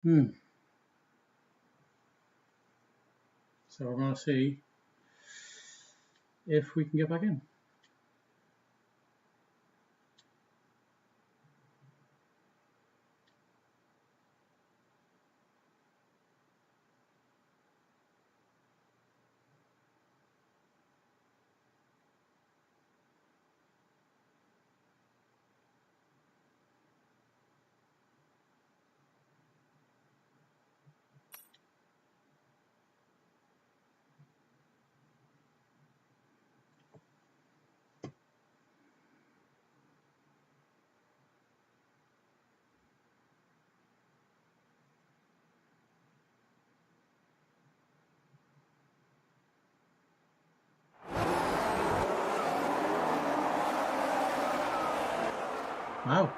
So we're going to see if we can get back in. Wow.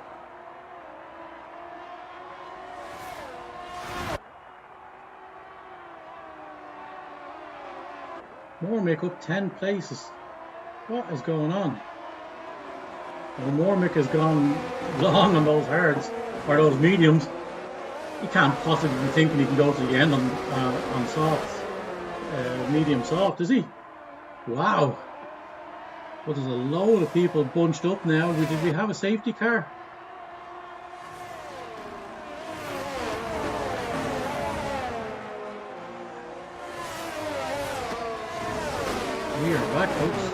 Mormick up 10 places. What is going on? Well, Mormick has gone long on those hards, or those mediums. He can't possibly be thinking he can go to the end on softs. Medium soft, is he? Wow. Well, there's a load of people bunched up now. Did we have a safety car? We are back, folks.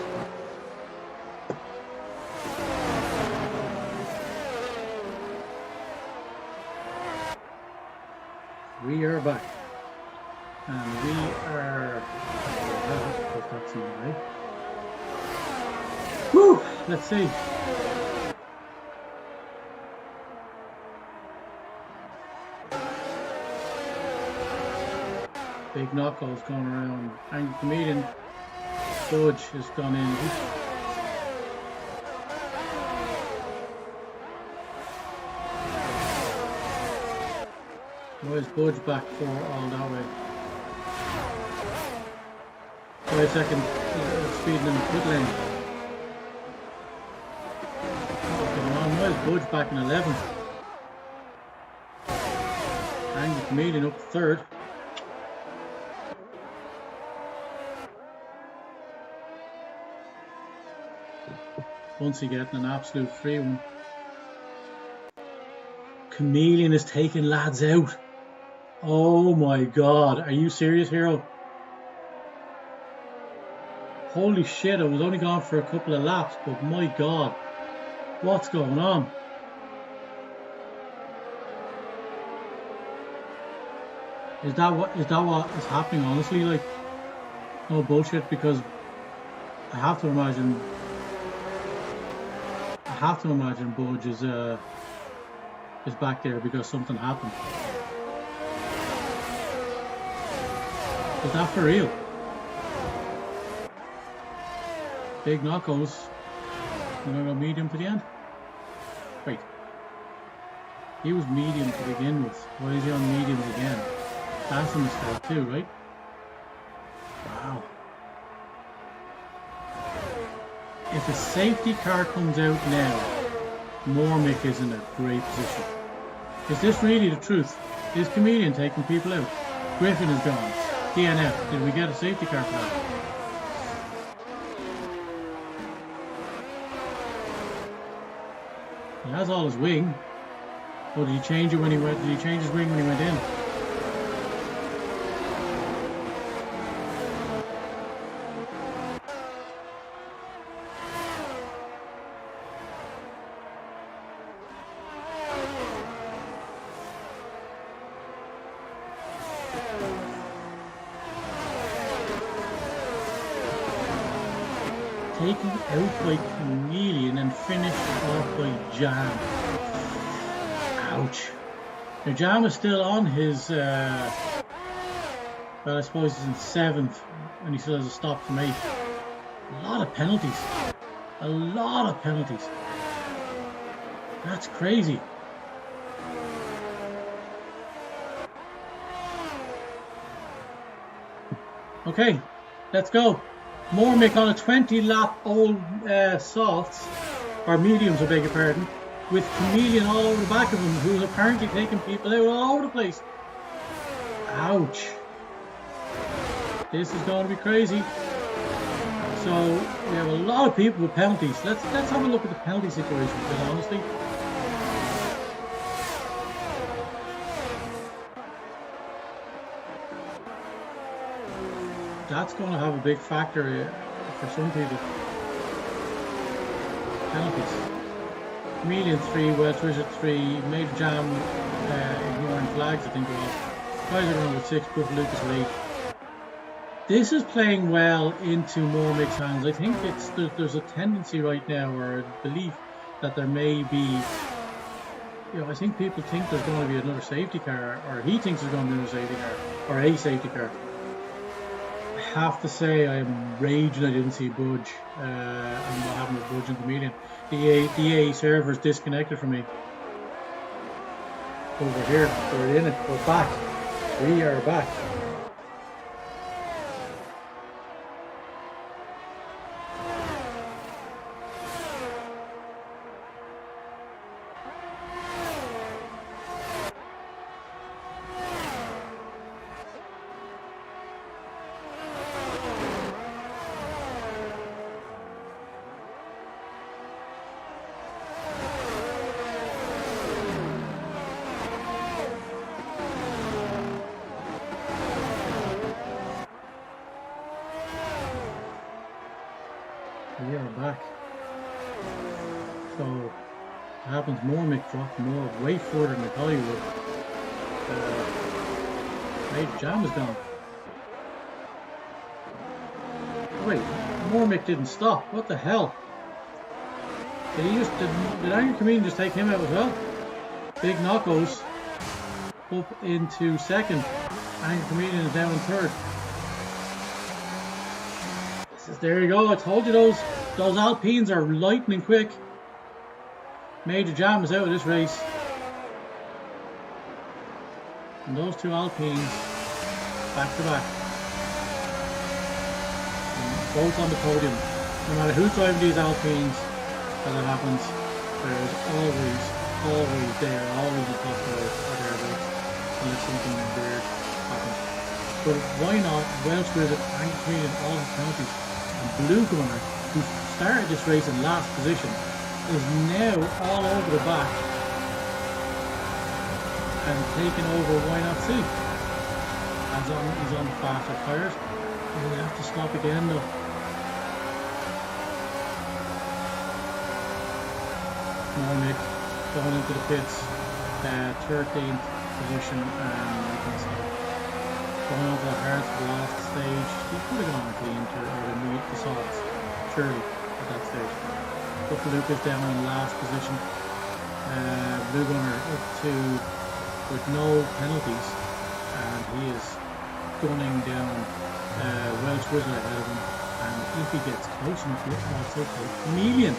We are back. And we are... that's in the way. Woo! Let's see. Big knuckles going around. And comedian Budge has gone in. Why is Budge back for all that way? 5 seconds speeding in the pit lane. Why is Budge back in 11th? And the comedian up 3rd. Bunsey getting an absolute free one. Chameleon is taking lads out. Oh my god, are you serious, Hero? Holy shit, I was only gone for a couple of laps, but my god, what's going on? Is that what is happening, honestly? Like, no bullshit, because I have to imagine Budge is back there because something happened. Is that for real? Big knockos. We're gonna go medium to the end. Wait. He was medium to begin with. Why is he on mediums again? That's a mistake too, right? Wow. If a safety car comes out now, Mormick is in a great position. Is this really the truth? Is Chameleon taking people out? Griffin is gone. DNF. Did we get a safety car for that? He has all his wing. Or did he change it when he went? Did he change his wing when he went in? Taken out by Chameleon and finished off by Jam. Ouch. Now Jam is still on his, well, I suppose he's in 7th and he still has a stop to make. A lot of penalties. A lot of penalties. That's crazy. Okay, let's go. Mormick on a 20-lap old softs, or mediums, I beg your pardon, with Chameleon all over the back of him, who's apparently taking people out all over the place. Ouch. This is going to be crazy. So we have a lot of people with penalties. Let's have a look at the penalty situation, because honestly, that's going to have a big factor for some people. Penalties. Chameleon 3, Welsh Wizard 3, Major Jam ignoring flags, I think it was. Kaiser going with 6, Buff Lucas with 8. This is playing well into more mixed hands. I think there's a tendency right now, or a belief, that there may be, I think people think there's going to be another safety car, or he thinks there's going to be another safety car, or a safety car. I have to say I'm raging I didn't see Budge, and what happened with Budge and Chameleon. The EA server's disconnected from me. Over here, we're in it, we're back. We are back. We are back. So it happens, Mick dropped more, way further than I thought he would. Major Jam is gone. Wait, Mick didn't stop. What the hell? Did Angry Chameleon just take him out as well? Big knockos up into second. Angry Chameleon is down in third. There you go, I told you those Alpines are lightning quick. Major Jam is out of this race. And those two Alpines, back to back. And both on the podium. No matter who's driving these Alpines, as it happens, there's always a possibility or thereabouts, unless something weird happens. But why not Welsh Wizard and Chameleon all have penalties? And Blue Gunner, who started this race in last position, is now all over the back and taking over Why Not See. He's on the faster tyres. And we have to stop again though. Mick going into the pits, 13th position, and we can stop. Going over the hard to the last stage. He could have gone clean to meet the softs, surely, at that stage. Buffalo Lucas down in last position. Blue Gunner up to with no penalties, and he is gunning down Welsh Wizard ahead of him. And if he gets close enough, that's okay. Chameleon.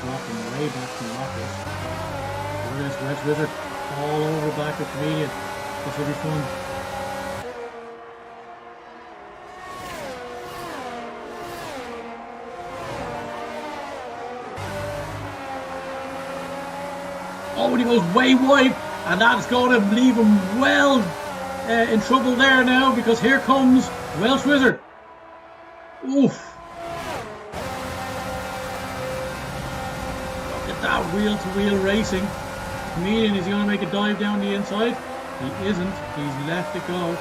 Dropping way back from Rockers. Look at this Welsh Wizard all over the back of Chameleon. This will be fun. Oh, and he goes way wide, and that's going to leave him well in trouble there now, because here comes Welsh Wizard. Oof. That wheel-to-wheel racing. Chameleon, is he going to make a dive down the inside? He isn't. He's left it go.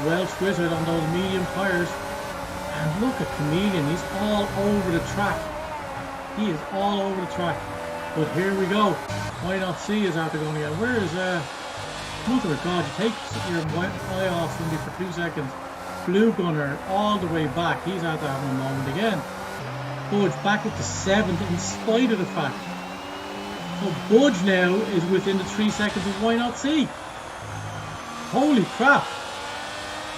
Welsh Wizard on those medium tyres. And look at Chameleon. He's all over the track. He is all over the track. But here we go. Why Not See is after going again. Where is mother of God? You take your eye off from me for 2 seconds. Blue Gunner all the way back. He's after having a moment again. Budge back up to 7th in spite of the fact. So Budge now is within the 3 seconds of Why Not See. Holy crap.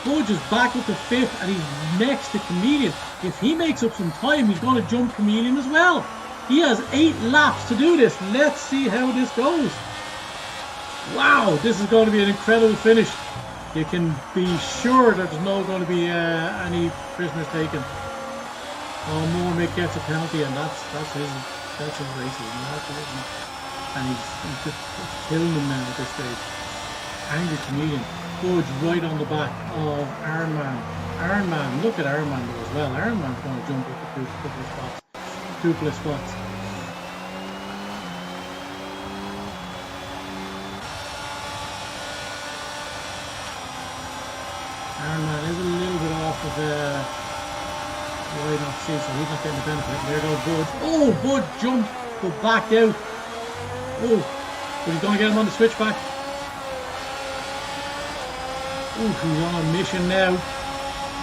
Budge is back up to 5th and he's next to Chameleon. If he makes up some time, he's going to jump Chameleon as well. He has 8 laps to do this. Let's see how this goes. Wow, this is going to be an incredible finish. You can be sure that there's not going to be any prisoners taken. Oh, Mick gets a penalty, and that's his race, isn't it? And he's just killing them now at this stage. Angry Chameleon, Budge right on the back of Iron Man. Iron Man, look at Iron Man though as well. Iron Man's going to jump up a couple of spots. Iron Man is a little bit off of why not see, so he's not getting the benefit. There goes Budge. Oh, Budge jumped, but backed out. Oh, but he's going to get him on the switchback. Oh, he's on a mission now.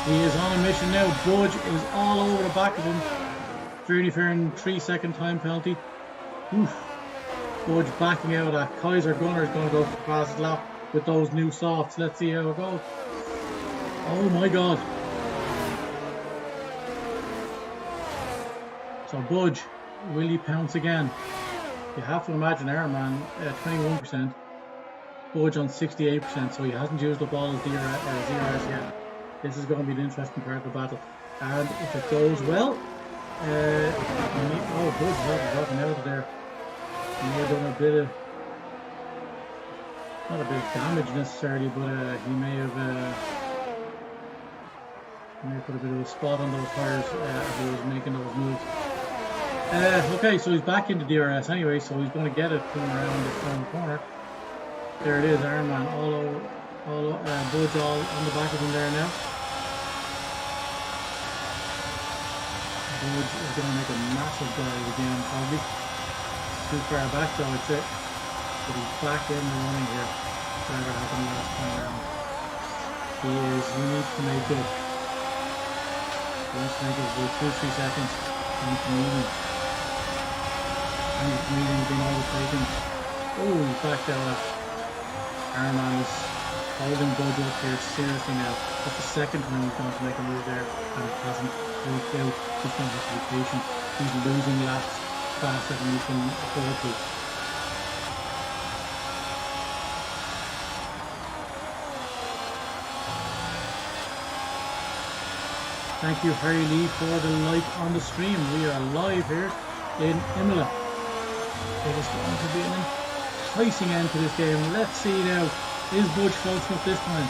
He is on a mission now. Budge is all over the back of him. 3 second time penalty. Oof. Budge backing out of that. Kaiser Gunner is going to go for the fastest lap with those new softs. Let's see how it goes. Oh my god. So Budge, will he pounce again? You have to imagine Iron Man 21%. Budge on 68%, so he hasn't used up all his DRS yet. This is going to be an interesting part of the battle. And if it goes well, oh, Budge is dropping out of there. He may have done a bit of, not a bit of damage necessarily, but he may have put a bit of a spot on those tires as he was making those moves. Okay, so he's back into DRS anyway, so he's going to get it coming around this final corner. There it is, Iron Man, Budge all on the back of him there now. Budge is going to make a massive dive again, probably. Too far back though, it's it. But he's back in the running here. Whatever happened last time around. He needs to make it. He wants to make it for 2-3 seconds. And Chameleon's been overtaken. Oh, he's backed out. Iron Man is holding Budge up here seriously now. That's the second time he's going to make a move there, and it hasn't worked out. He's going to have to be patient. He's losing laps faster than he can afford to. Thank you, Harry Lee, for the like on the stream. We are live here in Imola. It is going to be an enticing end to this game. Let's see now. Is Budge close enough this time?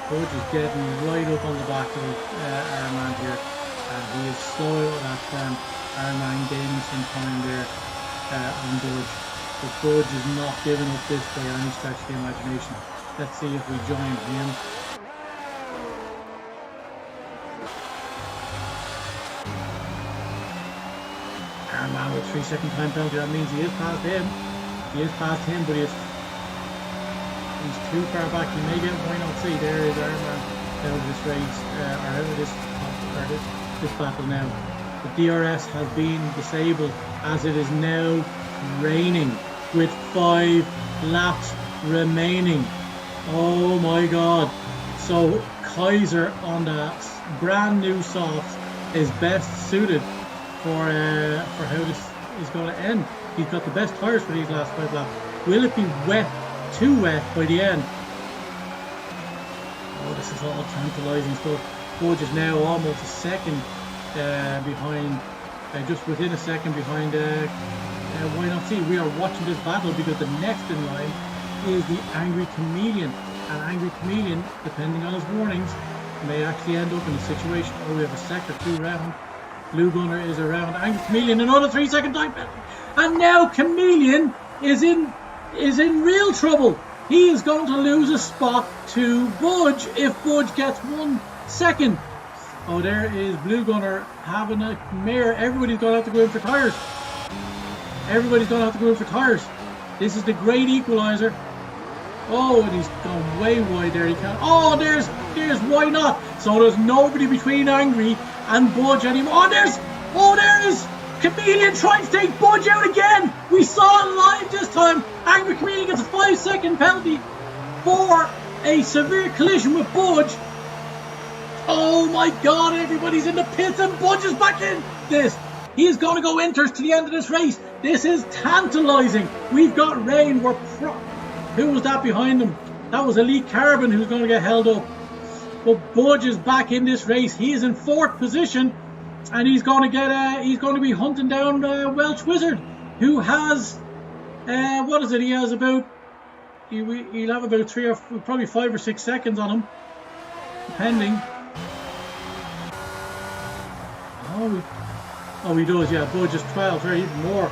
Budge is getting right up on the back of Iron Man here. And he is slow out of that turn. Iron Man gaining some time there on Budge. But Budge is not giving up this by any stretch of the imagination. Let's see if we join him. Iron Man with 3 second time penalty. That means he is past him. He is past him, but he's too far back. He may get why not see. There is Iron Man out of this race, or out of this battle now. The DRS has been disabled as it is now raining with 5 laps remaining. Oh my god. So Kaiser on the brand new softs is best suited for how this is going to end. He's got the best tyres for these last 5 laps. Will it be wet, too wet by the end? Oh, this is all tantalising stuff. Budge is now almost a second behind, just within a second behind why not see. We are watching this battle because the next in line is the Angry Chameleon. And Angry Chameleon, depending on his warnings, may actually end up in a situation. Oh, we have a sector 2 round. Blue Gunner is around. Angry Chameleon, another 3 second time penalty. And now Chameleon is in real trouble. He is going to lose a spot to Budge if Budge gets 1 second. Oh, there is Blue Gunner having a mare. Everybody's going to have to go in for tyres. Everybody's going to have to go in for tyres. This is the great equaliser. Oh, and he's gone way wide there. He can't. Oh, there's why not? So there's nobody between Angry and Budge anymore. Oh, there is Chameleon trying to take Budge out again. We saw it live this time. Angry Chameleon gets a 5 second penalty for a severe collision with Budge. Oh my god, everybody's in the pits and Budge is back in this. He is going to go inters to the end of this race. This is tantalising. We've got rain. Who was that behind him? That was Elite Carbon who's going to get held up. But Budge is back in this race. He is in 4th position, and he's going to be hunting down Welsh Wizard, who has what is it? He has about he'll have about probably 5 or 6 seconds on him, depending. Oh, he does. Yeah, Budge is 12. Sorry, even more.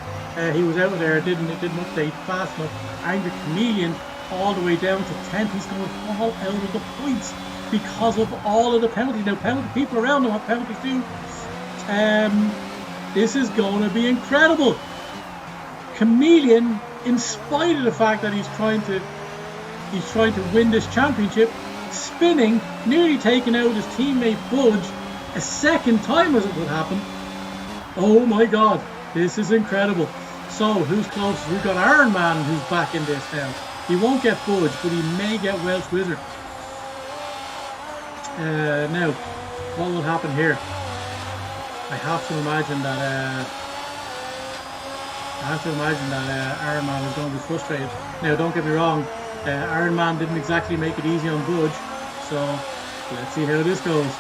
He was out there. It didn't update fast enough. Angry Chameleon all the way down to 10th. He's going to fall out of the points because of all of the penalties. Now, people around him have penalties too. This is going to be incredible. Chameleon, in spite of the fact that he's trying to win this championship, spinning, nearly taking out his teammate Budge a second time as it would happen. Oh my God, this is incredible. So, who's closest? We've got Iron Man who's back in this now. He won't get Budge, but he may get Welsh Wizard. Now, what will happen here? I have to imagine that Iron Man is going to be frustrated. Now, don't get me wrong, Iron Man didn't exactly make it easy on Budge, so let's see how this goes.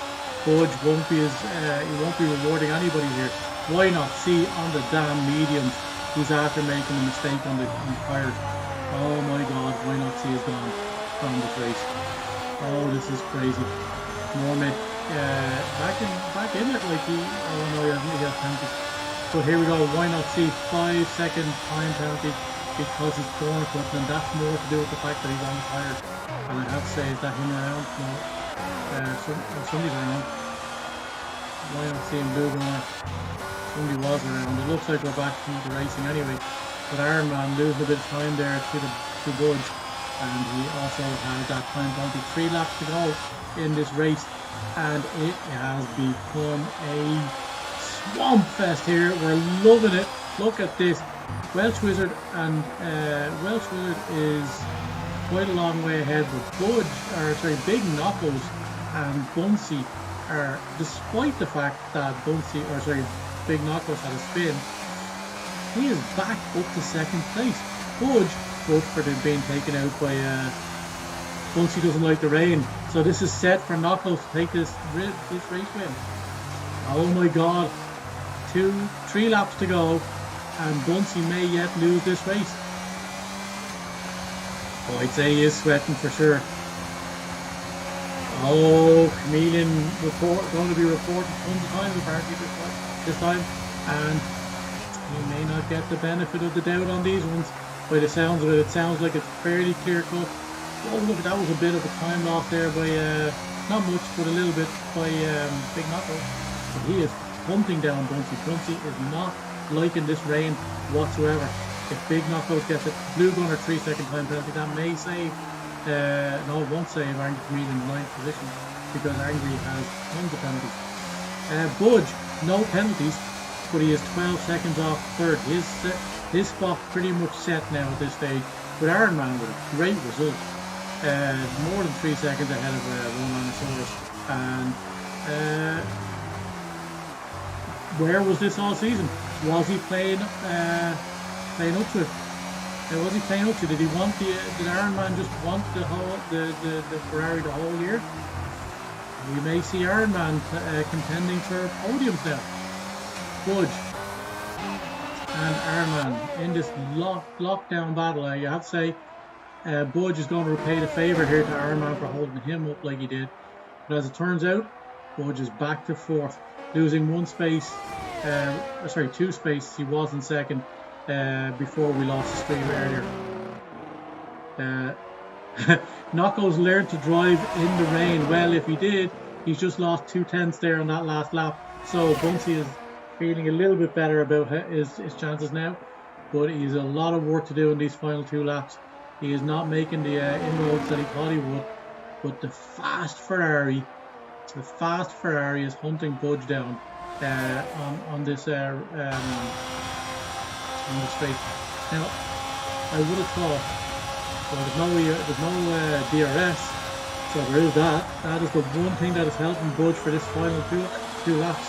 Budge won't be rewarding anybody here. Why not see on the damn mediums? He's after making a mistake on the tires. Oh my God, why not see is gone from this race? Oh, this is crazy. Mohamed back in it like he has penalty. So here we go. Why not see 5-second time penalty because he's corner cutting, and that's more to do with the fact that he's on the tires. And I have to say, is that him around? No, somebody's around. Why not see him blue corner? Somebody was around. It looks like we're back to the racing anyway. But Iron Man losing a bit of time there to Budge, and he also has that time penalty. 3 laps to go in this race, and it has become a swamp fest here. We're loving it. Look at this. Welsh Wizard is quite a long way ahead, but Big Knuckles and Bunsey are, despite the fact that Big Knuckles had a spin, he is back up to 2nd place. Budge, but for them being taken out by Bunsey doesn't like the rain, so this is set for Knuckles to take this race win. Oh my God, 3 laps to go, and Bunsey may yet lose this race. Oh, I'd say he is sweating for sure. Oh, Chameleon going to be reported tons of times apparently this time, and he may not get the benefit of the doubt on these ones. By the sounds of it, it sounds like it's fairly clear cut. Oh look, that was a bit of a time loss there by, not much, but a little bit by Big Knuckles. But he is hunting down Bunsey. Bunsey is not liking this rain whatsoever. If Big Knuckles gets a blue gunner 3-second time penalty, that may save, no, it won't save Angry Chameleon in 9th position, because Angry has tons of penalties. Budge, no penalties, but he is 12 seconds off 3rd. His spot pretty much set now at this stage, but Iron Man with a great result. More than 3 seconds ahead of Romanosaurus. And where was this all season? Was he playing up to it? Was he playing up to it? Did Iron Man just want the Ferrari the whole year? We may see Iron Man contending for podiums now. Budge and Iron Man in this lockdown battle. You have to say, Budge is going to repay the favour here to Iron Man for holding him up like he did. But as it turns out, Budge is back to 4th, losing 2 spaces. He was in 2nd before we lost the stream earlier. Knuckles learned to drive in the rain. Well, if he did, he's just lost 2/10 there on that last lap. So Bunsey is feeling a little bit better about his chances now, but he's a lot of work to do in these final 2 laps. He is not making the inroads that he thought he would, but the fast Ferrari is hunting Budge down on this straight. Now, I would have thought, well, there's no DRS, so there is that. That is the one thing that is helping Budge for this final two laps.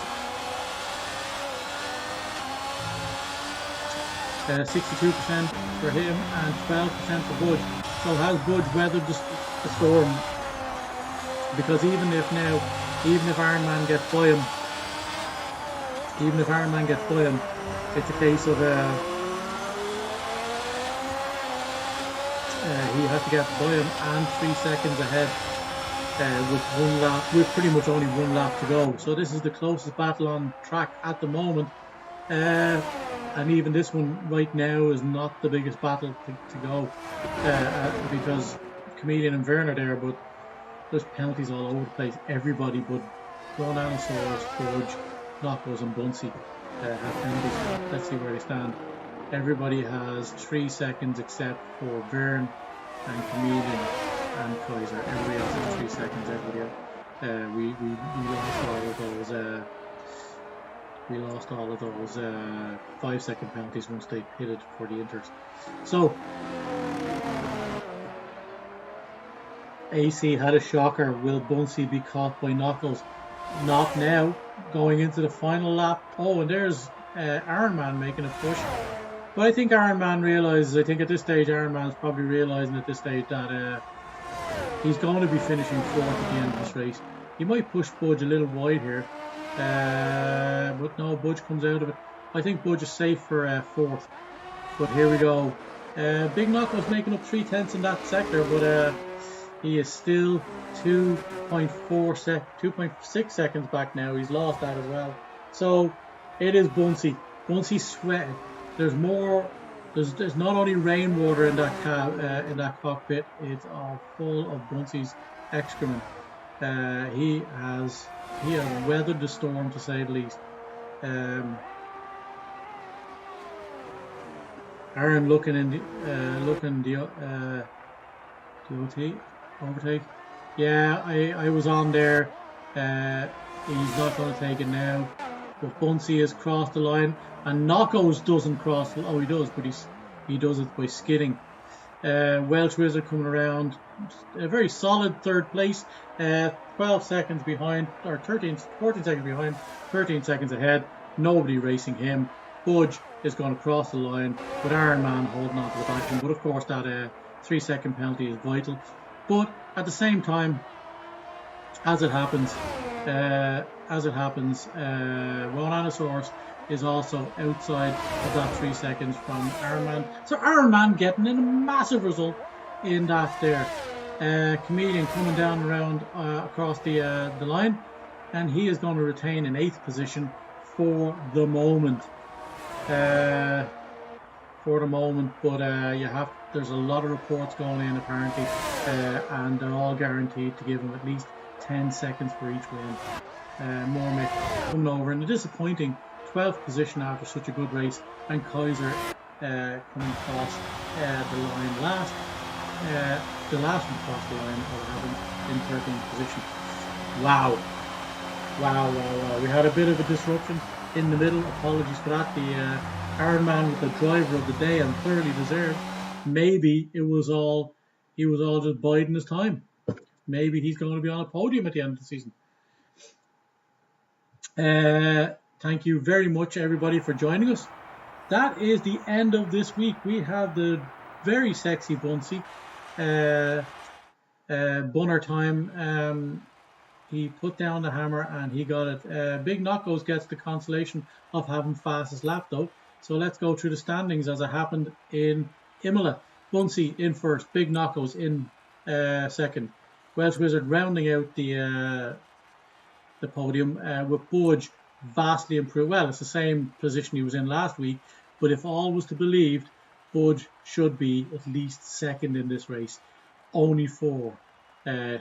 62% for him and 12% for Budge. So has Budge weathered the storm? because even if Ironman gets by him, it's a case of he has to get by him and 3 seconds ahead with pretty much only 1 lap to go. So this is the closest battle on track at the moment. And even this one right now is not the biggest battle to go because Chameleon and Vern are there, but there's penalties all over the place. Everybody but Bronanosaurus, Budge, Knockos and Bunsey have penalties. Let's see where they stand. Everybody has 3 seconds except for Vern and Chameleon and Kaiser. Everybody else has 3 seconds. Everybody else. We lost all of those 5 second penalties once they pitted for the inters. So AC had a shocker. Will Bunsey be caught by Knuckles? Not now. Going into the final lap. Oh, and there's Ironman making a push. But I think Ironman realises, at this stage, Ironman's probably realising at this stage that he's going to be finishing 4th at the end of this race. He might push Budge a little wide here. But no, Budge comes out of it. I think Budge is safe for 4th. But here we go. Big Knuckles making up 3/10 in that sector, but he is still 2.6 seconds back now. He's lost that as well. So it is Bunsey. Bunsey's sweating. There's more. There's not only rainwater in that cockpit. It's all full of Bunsey's excrement. He has weathered the storm, to say the least. Aaron looking the overtake. Yeah, I was on there. He's not going to take it now. But Bunsey has crossed the line, and Knockos doesn't cross. Oh, he does, but he does it by skidding. Welsh Wizard coming around, a very solid 3rd place, 12 seconds behind, or 14 seconds behind, 13 seconds ahead. Nobody racing him. Budge is going to cross the line with Ironman holding on to the back of him. But of course that 3 second penalty is vital. But at the same time, as it happens, Bronanosaurus is also outside of that 3 seconds from Ironman. So Ironman getting in a massive result in that there. Chameleon coming down around across the line, and he is going to retain an 8th position for the moment. But there's a lot of reports going in apparently, and they're all guaranteed to give him at least 10 seconds for each win. Mormick coming over in a disappointing 12th position after such a good race, and Kaiser coming across the line last. The last one across the line will have him in 13th position. Wow. We had a bit of a disruption in the middle. Apologies for that. The Ironman with the driver of the day, and thoroughly deserved. Maybe he was all just biding his time. Maybe he's going to be on a podium at the end of the season. Thank you very much, everybody, for joining us. That is the end of this week. We have the very sexy Bunsey. Bunner time. He put down the hammer and he got it. Big Knockos gets the consolation of having fastest lap though. So let's go through the standings as it happened in Imola. Bunsey in 1st, Big Knockos in 2nd. Welsh Wizard rounding out the podium with Budge vastly improved. Well, it's the same position he was in last week, but if all was to be believed, Budge should be at least 2nd in this race, only for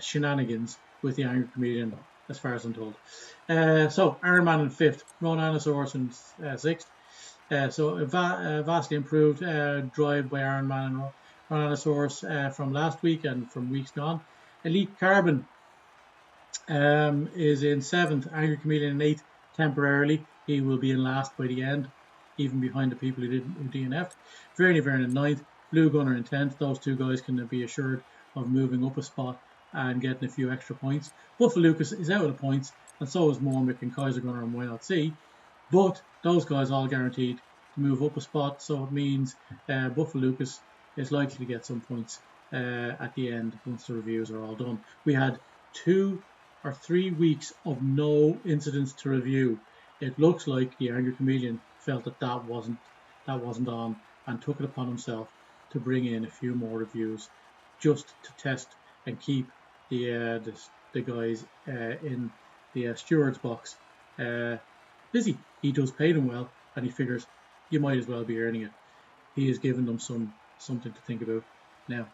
shenanigans with the Angry Chameleon, as far as I'm told. So Ironman in 5th, Bronanosaurus in 6th. So a vastly improved drive by Ironman and Bronanosaurus from last week and from weeks gone. Elite Carbon is in 7th, Angry Chameleon in 8th temporarily. He will be in last by the end, even behind the people who DNF'd. Vernie Vern in 9th, Blue Gunner in 10th. Those two guys can be assured of moving up a spot and getting a few extra points. Buffa Lucas is out of the points, and so is Mormick and Kaiser Gunner and Why Not See. But those guys all guaranteed to move up a spot, so it means Buffa Lucas is likely to get some points at the end once the reviews are all done. We had 2 or 3 weeks of no incidents to review. It looks like the Angry Chameleon felt that wasn't on, and took it upon himself to bring in a few more reviews just to test and keep the guys in the stewards box busy. He does pay them well, and he figures you might as well be earning it. He has given them something to think about now.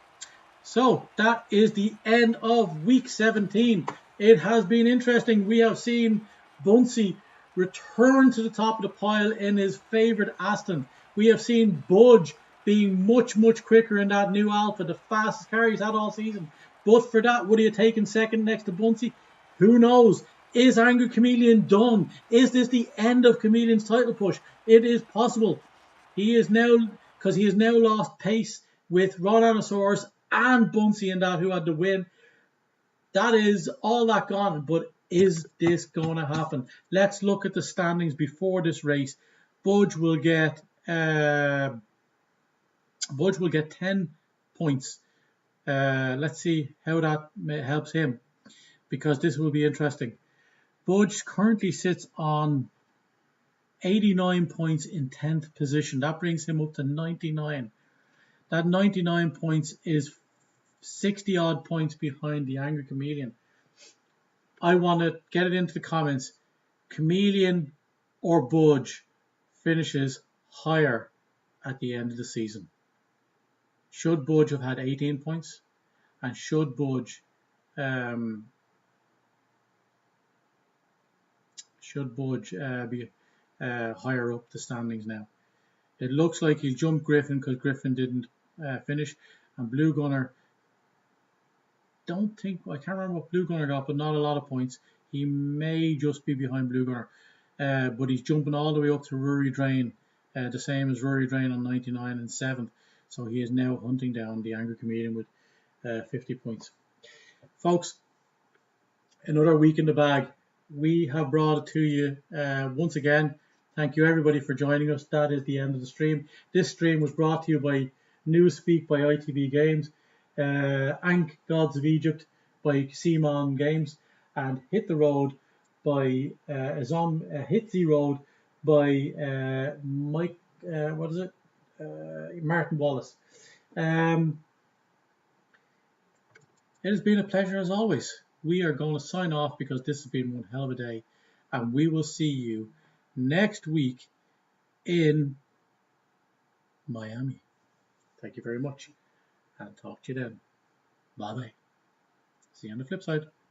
So that is the end of week 17. It has been interesting. We have seen Bunsey return to the top of the pile in his favourite Aston. We have seen Budge being much, much quicker in that new Alpha, the fastest car he's had all season. But for that, would he have taken second next to Bunsey? Who knows? Is Angry Chameleon done? Is this the end of Chameleon's title push? It is possible. He is now, because he has now lost pace with Rhodanosaurus and Bunsey in that, who had the win. That is all that gone. But is this going to happen? Let's look at the standings before this race. Budge will get 10 points. Let's see how that helps him, because this will be interesting. Budge currently sits on 89 points in 10th position. That brings him up to 99. That 99 points is 60 odd points behind the Angry Chameleon. I want to get it into the comments. Chameleon or Budge finishes higher at the end of the season. Should Budge have had 18 points? And should Budge be higher up the standings now? It looks like he'll jump Griffin because Griffin didn't finish, and Blue Gunner, I can't remember what Blue Gunner got, but not a lot of points. He may just be behind Blue Gunner, but he's jumping all the way up to Rory Drain, the same as Rory Drain on 99 and 7th. So he is now hunting down the Angry Chameleon with 50 points. Folks, another week in the bag. We have brought it to you once again. Thank you everybody for joining us. That is the end of the stream. This stream was brought to you by Newspeak by ITV Games, Ankh Gods of Egypt by Simon Games, and Hit the Road by Hit the Road by Mike. Martin Wallace. It has been a pleasure as always. We are going to sign off because this has been one hell of a day, and we will see you next week in Miami. Thank you very much, and talk to you then. Bye bye. See you on the flip side.